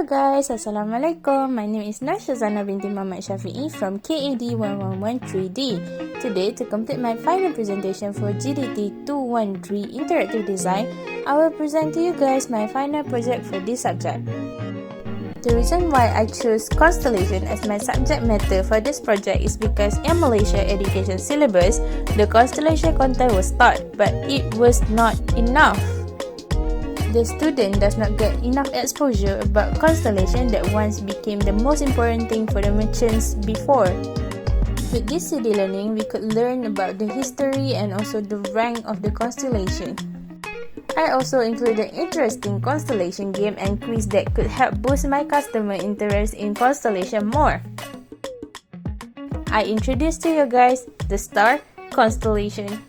guys, Assalamualaikum. My name is Shazana Binti Mohamad Shafiee from KAD 1113D. Today, to complete my final presentation for GDT 213 Interactive Design, I will present to you guys my final project for this subject. The reason why I chose Constelation as my subject matter for this project is because in Malaysia education syllabus, the Constelation content was taught, but it was not enough. The student does not get enough exposure about Constelation that once became the most important thing for the merchants before. With this CD learning, we could learn about the history and also the rank of the Constelation. I also included interesting Constelation game and quiz that could help boost my customer interest in Constelation more. I introduced to you guys the star Constelation.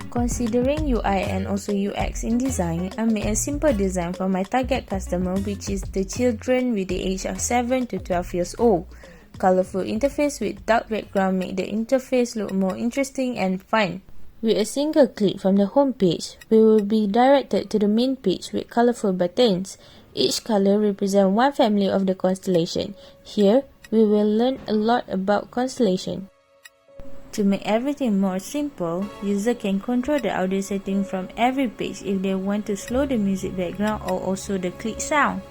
Considering UI and also UX in design, I made a simple design for my target customer, which is the children with the age of 7 to 12 years old. Colorful interface with dark background make the interface look more interesting and fun. With a single click from the home page, we will be directed to the main page with colorful buttons. Each color represents one family of the Constelation. Here, we will learn a lot about Constelation. To make everything more simple, user can control the audio setting from every page if they want to slow the music background or also the click sound.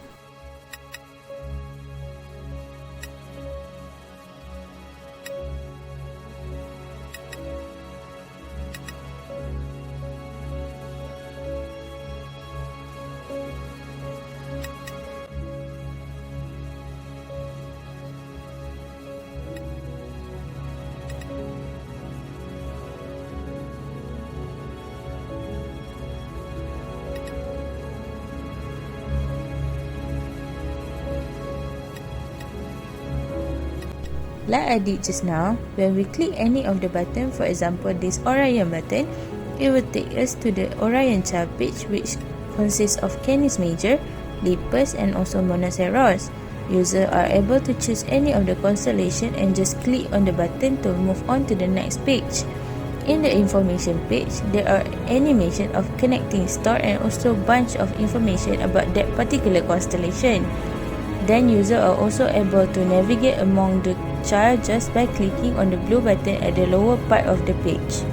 Like I did just now, when we click any of the button, for example this Orion button, it will take us to the Orion child page, which consists of Canis Major, Lepus and also Monoceros. Users are able to choose any of the constellation and just click on the button to move on to the next page. In the information page, there are animation of connecting star and also bunch of information about that particular constellation. Then users are also able to navigate among the child just by clicking on the blue button at the lower part of the page.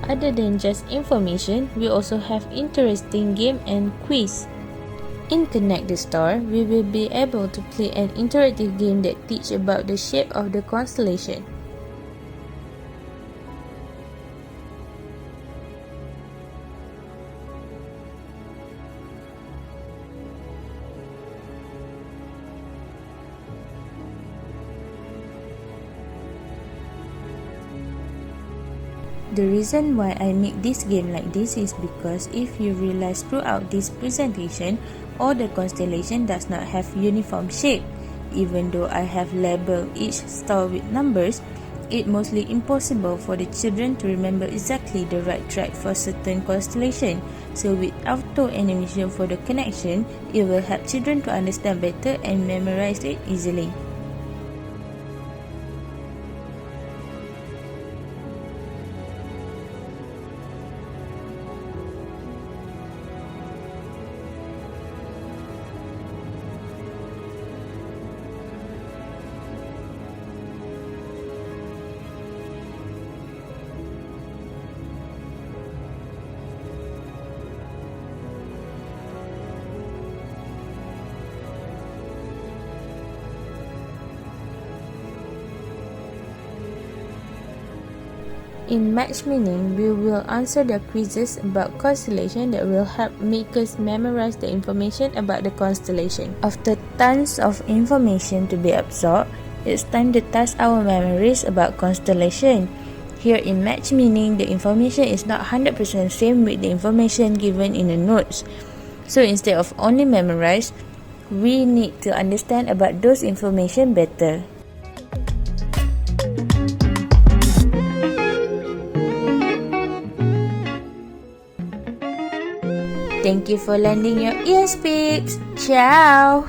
Other than just information, we also have interesting game and quiz. In Connect the Star, we will be able to play an interactive game that teach about the shape of the constellation. The reason why I make this game like this is because if you realize throughout this presentation, all the constellation does not have uniform shape. Even though I have labeled each star with numbers, it's mostly impossible for the children to remember exactly the right track for certain constellation. So with auto animation for the connection, it will help children to understand better and memorize it easily. In Match Meaning, we will answer the quizzes about constellation that will help make us memorize the information about the constellation. After tons of information to be absorbed, it's time to test our memories about constellation. Here in Match Meaning, the information is not 100% same with the information given in the notes. So instead of only memorize, we need to understand about those information better. Thank you for lending your ears, peeps. Ciao!